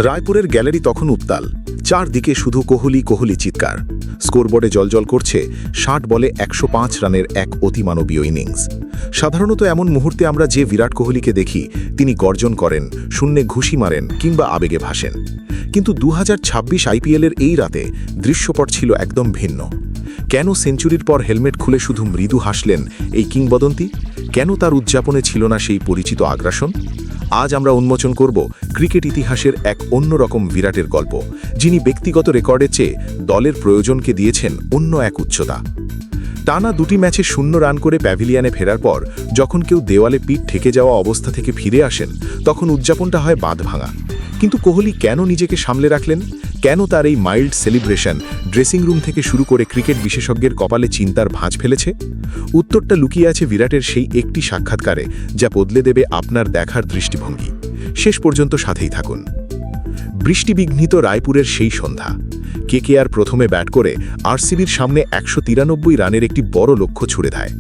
রায়পুরের gallery তখন উত্তাল, চারদিকে শুধু কোহলি কোহলি চিৎকার। স্কোরবোর্ডে জলজল করছে ৬০ বলে ১০৫ রানের এক অতিমানবীয় ইনিংস। সাধারণত এমন মুহূর্তে আমরা যে বিরাট কোহলিকে দেখি, তিনি গর্জন করেন, শূন্যে ঘুষি মারেন কিংবা আবেগে ভাসেন। কিন্তু ২০২৬ আইপিএলের এই রাতে দৃশ্যপট ছিল একদম ভিন্ন। কেন সেঞ্চুরির পর হেলমেট খুলে শুধু মৃদু হাসলেন এই কিংবদন্তি? কেন তার উদযাপনে ছিল না সেই পরিচিত আগ্রাসন? আজ আমরা উন্মোচন করব ক্রিকেট ইতিহাসের এক অন্যরকম বিরাটের গল্প, যিনি ব্যক্তিগত রেকর্ডের চেয়ে দলের প্রয়োজনকে দিয়েছেন অন্য এক উচ্চতা। টানা ২টি ম্যাচে ০ রান করে প্যাভিলিয়নে ফেরার পর যখন কেউ দেওয়ালে পিঠ ঠেকে যাওয়া অবস্থা থেকে ফিরে আসেন, তখন উদযাপনটা হয় বাঁধভাঙা। কিন্তু কোহলি কেন নিজেকে সামলে রাখলেন? কেন তার এই মাইল্ড সেলিব্রেশন ড্রেসিং রুম থেকে শুরু করে ক্রিকেট বিশেষজ্ঞের কপালে চিন্তার ভাঁজ ফেলেছে? উত্তরটা লুকিয়ে আছে বিরাটের সেই একটি সাক্ষাৎকারে, যা বদলে দেবে আপনার দেখার দৃষ্টিভঙ্গি। শেষ পর্যন্ত সাথেই থাকুন। বৃষ্টিবিঘ্নিত রায়পুরের সেই সন্ধ্যা। কেকেআর প্রথমে ব্যাট করে আরসিবির সামনে ১৯৩ রানের একটি বড় লক্ষ্য ছুড়ে দেয়।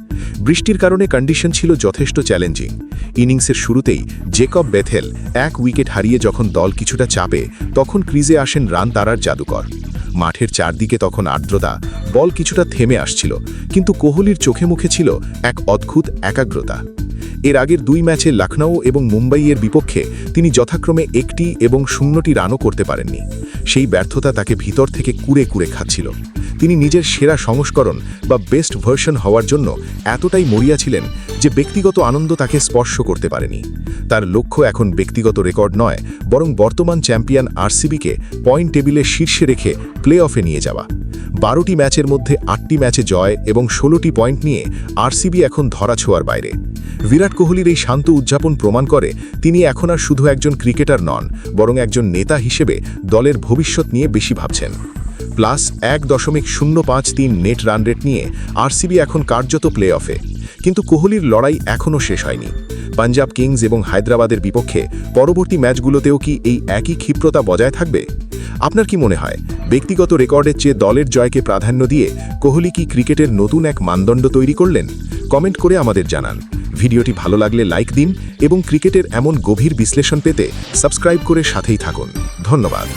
বৃষ্টির কারণে কন্ডিশন ছিল যথেষ্ট চ্যালেঞ্জিং। ইনিংসের শুরুতেই জেকব বেথেল ১ উইকেট হারিয়ে যখন দল কিছুটা চাপে, তখন ক্রিজে আসেন রান তারার জাদুকর। মাঠের চারদিকে তখন আর্দ্রতা, বল কিছুটা থেমে আসছিল, কিন্তু কোহলির চোখে মুখে ছিল এক অদ্ভুত একাগ্রতা। এর আগের ২ ম্যাচে লখনৌ এবং মুম্বাইয়ের বিপক্ষে তিনি যথাক্রমে ১টি এবং ০টি রানও করতে পারেননি। সেই ব্যর্থতা তাকে ভিতর থেকে কুড়ে কুড়ে খাচ্ছিল। তিনি নিজের সেরা সংস্করণ বা বেস্ট ভার্সন হওয়ার জন্য এতটাই মরিয়া ছিলেন যে ব্যক্তিগত আনন্দ তাকে স্পর্শ করতে পারেনি। তার লক্ষ্য এখন ব্যক্তিগত রেকর্ড নয়, বরং বর্তমান চ্যাম্পিয়ন আরসিবিকে পয়েন্ট টেবিলের শীর্ষে রেখে প্লে অফে নিয়ে যাওয়া। ১২টি ম্যাচের মধ্যে ৮টি ম্যাচে জয় এবং ১৬টি পয়েন্ট নিয়ে আরসিবি এখন ধরাছোঁয়ার বাইরে। বিরাট কোহলির এই শান্ত উদযাপন প্রমাণ করে তিনি এখন আর শুধু একজন ক্রিকেটার নন, বরং একজন নেতা হিসেবে দলের ভবিষ্যৎ নিয়ে বেশি ভাবছেন। প্লাস ১.০৫৩ নেট রান রেট নিয়ে আরসিবি এখন কার্যত প্লে অফে। কিন্তু কোহলির লড়াই এখনও শেষ হয়নি। পাঞ্জাব কিংস এবং হায়দ্রাবাদের বিপক্ষে পরবর্তী ম্যাচগুলোতেও কি এই একই ক্ষিপ্রতা বজায় থাকবে? আপনার কি মনে হয়, ব্যক্তিগত রেকর্ডের চেয়ে দলের জয়কে প্রাধান্য দিয়ে কোহলি কি ক্রিকেটের নতুন এক মানদণ্ড তৈরি করলেন? কমেন্ট করে আমাদের জানান। ভিডিওটি ভালো লাগলে লাইক দিন এবং ক্রিকেটের এমন গভীর বিশ্লেষণ পেতে সাবস্ক্রাইব করে সাথেই থাকুন। ধন্যবাদ।